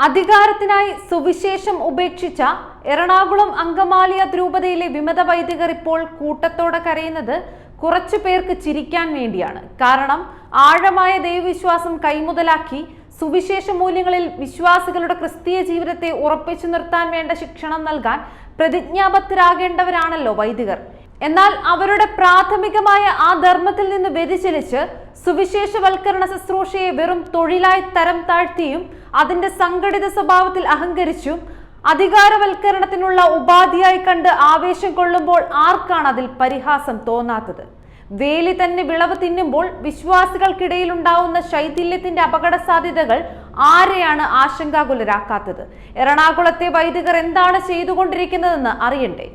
അധികാരത്തിനായി സുവിശേഷം ഉപേക്ഷിച്ച എറണാകുളം അങ്കമാലി അതിരൂപതയിലെ വിമത വൈദികർ ഇപ്പോൾ കൂട്ടത്തോടെ കരയുന്നത് കുറച്ചു പേർക്ക് ചിരിക്കാൻ വേണ്ടിയാണ്. കാരണം ആഴമായ ദൈവവിശ്വാസം കൈമുതലാക്കി സുവിശേഷ മൂല്യങ്ങളിൽ വിശ്വാസികളുടെ ക്രിസ്തീയ ജീവിതത്തെ ഉറപ്പിച്ചു നിർത്താൻ വേണ്ട ശിക്ഷണം നൽകാൻ പ്രതിജ്ഞാബദ്ധരാകേണ്ടവരാണല്ലോ വൈദികർ. എന്നാൽ അവരുടെ പ്രാഥമികമായ ആ ധർമ്മത്തിൽ നിന്ന് വ്യതിചലിച്ച് സുവിശേഷവൽക്കരണ ശുശ്രൂഷയെ വെറും തൊഴിലായി തരം താഴ്ത്തിയും അതിന്റെ സംഘടിത സ്വഭാവത്തിൽ അഹങ്കരിച്ചും അധികാരവൽക്കരണത്തിനുള്ള ഉപാധിയായി കണ്ട് ആവേശം കൊള്ളുമ്പോൾ ആർക്കാണ് അതിൽ പരിഹാസം തോന്നാത്തത്? വേലി തന്നെ വിളവ് തിന്നുമ്പോൾ വിശ്വാസികൾക്കിടയിൽ ഉണ്ടാവുന്ന ശൈഥില്യത്തിന്റെ അപകട സാധ്യതകൾ ആരെയാണ് ആശങ്കാകുലരാക്കാത്തത്? എറണാകുളത്തെ വൈദികർ എന്താണ് ചെയ്തുകൊണ്ടിരിക്കുന്നതെന്ന് അറിയണ്ടേ?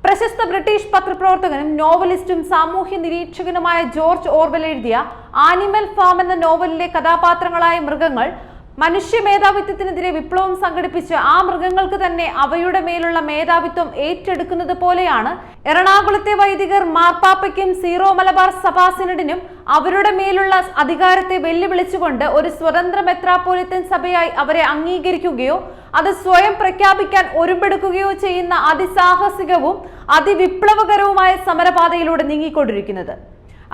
പ്രശസ്ത ബ്രിട്ടീഷ് പത്രപ്രവർത്തകനും നോവലിസ്റ്റും സാമൂഹ്യ നിരീക്ഷകനുമായ ജോർജ് ഓർവെൽ എഴുതിയ ആനിമൽ ഫാം എന്ന നോവലിലെ കഥാപാത്രങ്ങളായ മൃഗങ്ങൾ മനുഷ്യ മേധാവിത്വത്തിനെതിരെ വിപ്ലവം സംഘടിപ്പിച്ച് ആ മൃഗങ്ങൾക്ക് തന്നെ അവയുടെ മേലുള്ള മേധാവിത്വം ഏറ്റെടുക്കുന്നത് പോലെയാണ് എറണാകുളത്തെ വൈദികർ മാർപ്പാപ്പയ്ക്കും സീറോ മലബാർ സഭാ സിനഡിനും അവരുടെ മേലുള്ള അധികാരത്തെ വെല്ലുവിളിച്ചുകൊണ്ട് ഒരു സ്വതന്ത്ര മെത്രാപ്പോലിത്തൻ സഭയായി അവരെ അംഗീകരിക്കുകയോ അത് സ്വയം പ്രഖ്യാപിക്കാൻ ഒരുമ്പെടുക്കുകയോ ചെയ്യുന്ന അതിസാഹസികവും അതിവിപ്ലവകരവുമായ സമരപാതയിലൂടെ നീങ്ങിക്കൊണ്ടിരിക്കുന്നത്.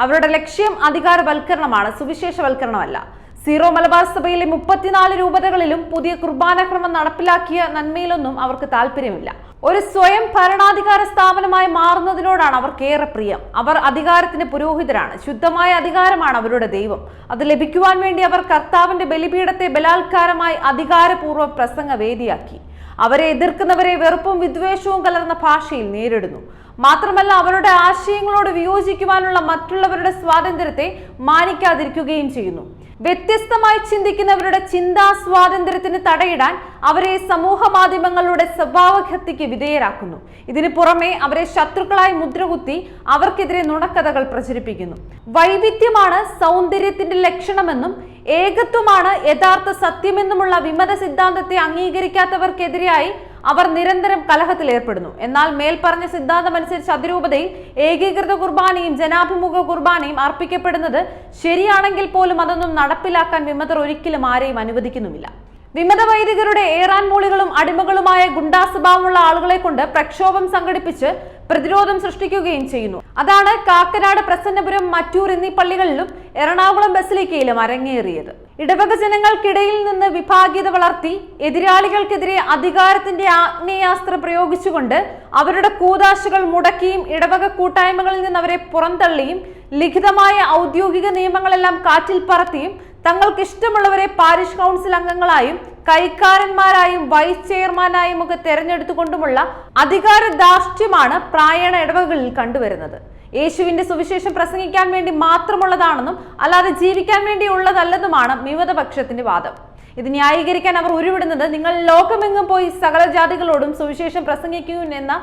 അവരുടെ ലക്ഷ്യം അധികാരവൽക്കരണമാണ്, സുവിശേഷവൽക്കരണമല്ല. സീറോ മലബാർ സഭയിലെ 34 രൂപതകളിലും പുതിയ കുർബാനക്രമം നടപ്പിലാക്കിയ നന്മയിലൊന്നും അവർക്ക് താല്പര്യമില്ല. ഒരു സ്വയം ഭരണാധികാര സ്ഥാപനമായി മാറുന്നതിനോടാണ് അവർക്കേറെ പ്രിയം. അവർ അധികാരത്തിന് പുരോഹിതരാണ്. ശുദ്ധമായ അധികാരമാണ് അവരുടെ ദൈവം. അത് ലഭിക്കുവാൻ വേണ്ടി അവർ കർത്താവിന്റെ ബലിപീഠത്തെ ബലാത്കാരമായി അധികാരപൂർവ്വം പ്രസംഗ വേദിയാക്കി. അവരെ എതിർക്കുന്നവരെ വെറുപ്പും വിദ്വേഷവും കലർന്ന ഭാഷയിൽ നേരിടുന്നു. മാത്രമല്ല അവരുടെ ആശയങ്ങളോട് വിയോജിക്കുവാനുള്ള മറ്റുള്ളവരുടെ സ്വാതന്ത്ര്യത്തെ മാനിക്കാതിരിക്കുകയും ചെയ്യുന്നു. വ്യത്യസ്തമായി ചിന്തിക്കുന്നവരുടെ ചിന്താ സ്വാതന്ത്ര്യത്തിന് തടയിടാൻ അവരെ സമൂഹ മാധ്യമങ്ങളുടെ സ്വഭാവഹത്യക്ക് വിധേയരാക്കുന്നു. ഇതിനു പുറമെ അവരെ ശത്രുക്കളായി മുദ്രകുത്തി അവർക്കെതിരെ നുണക്കഥകൾ പ്രചരിപ്പിക്കുന്നു. വൈവിധ്യമാണ് സൗന്ദര്യത്തിന്റെ ലക്ഷണമെന്നും ഏകത്വമാണ് യഥാർത്ഥ സത്യമെന്നുമുള്ള വിമത സിദ്ധാന്തത്തെ അംഗീകരിക്കാത്തവർക്കെതിരെയായി അവർ നിരന്തരം കലഹത്തിൽ ഏർപ്പെടുന്നു. എന്നാൽ മേൽപ്പറഞ്ഞ സിദ്ധാന്തം അനുസരിച്ച് അതിരൂപതയിൽ ഏകീകൃത കുർബാനയും ജനാഭിമുഖ കുർബാനയും അർപ്പിക്കപ്പെടുന്നത് ശരിയാണെങ്കിൽ പോലും അതൊന്നും നടപ്പിലാക്കാൻ വിമതർ ഒരിക്കലും ആരെയും അനുവദിക്കുന്നുമില്ല. വിമത വൈദികരുടെ ഏറാൻ മൂളികളും അടിമകളുമായ ഗുണ്ടാ സ്വഭാവമുള്ള ആളുകളെ കൊണ്ട് പ്രക്ഷോഭം സംഘടിപ്പിച്ച് പ്രതിരോധം സൃഷ്ടിക്കുകയും ചെയ്യുന്നു. അതാണ് കാക്കനാട്, പ്രസന്നപുരം, മറ്റൂർ എന്നീ പള്ളികളിലും എറണാകുളം ബസിലിക്കയിലും അരങ്ങേറിയത്. ഇടവക ജനങ്ങൾക്കിടയിൽ നിന്ന് വിഭാഗീയത വളർത്തി എതിരാളികൾക്കെതിരെ അധികാരത്തിന്റെ ആഗ്നേയാസ്ത്രം പ്രയോഗിച്ചുകൊണ്ട് അവരുടെ കൂതാശകൾ മുടക്കിയും ഇടവക കൂട്ടായ്മകളിൽ നിന്ന് അവരെ പുറന്തള്ളിയും ലിഖിതമായ ഔദ്യോഗിക നിയമങ്ങളെല്ലാം കാറ്റിൽ പറത്തിയും തങ്ങൾക്ക് ഇഷ്ടമുള്ളവരെ പാരിഷ് കൗൺസിൽ അംഗങ്ങളായും കൈക്കാരന്മാരായും വൈസ് ചെയർമാനായും ഒക്കെ തെരഞ്ഞെടുത്തുകൊണ്ടുമുള്ള അധികാര ധാർഷ്ട്യമാണ് പ്രായണ ഇടവകളിൽ കണ്ടുവരുന്നത്. യേശുവിന്റെ സുവിശേഷം പ്രസംഗിക്കാൻ വേണ്ടി മാത്രമുള്ളതാണെന്നും അല്ലാതെ ജീവിക്കാൻ വേണ്ടി ഉള്ളതല്ലെന്നുമാണ് വിമതപക്ഷത്തിന്റെ വാദം. ഇത് ന്യായീകരിക്കാൻ അവർ ഉരുവിടുന്നത് നിങ്ങൾ ലോകമെങ്ങും പോയി സകല ജാതികളോടും സുവിശേഷം പ്രസംഗിക്കൂ എന്ന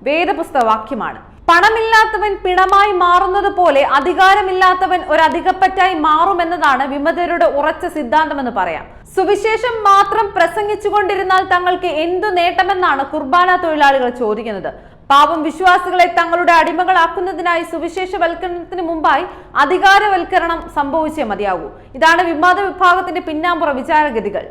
വേദപുസ്തക വാക്യമാണ്. പണമില്ലാത്തവൻ പിണമായി മാറുന്നത് പോലെ അധികാരമില്ലാത്തവൻ ഒരു അധികപ്പറ്റായി മാറുമെന്നതാണ് വിമതരുടെ ഉറച്ച സിദ്ധാന്തമെന്ന് പറയാം. സുവിശേഷം മാത്രം പ്രസംഗിച്ചുകൊണ്ടിരുന്നാൽ തങ്ങൾക്ക് എന്തു നേട്ടമെന്നാണ് കുർബാന തൊഴിലാളികൾ ചോദിക്കുന്നത്. പാപം വിശ്വാസികളെ തങ്ങളുടെ അടിമകളാക്കുന്നതിനായി സുവിശേഷവൽക്കരണത്തിന് മുമ്പായി അധികാരവൽക്കരണം സംഭവിച്ചേ മതിയാകൂ. ഇതാണ് വിവാദ വിഭാഗത്തിന്റെ പിന്നാമ്പുറ വിചാരഗതികൾ.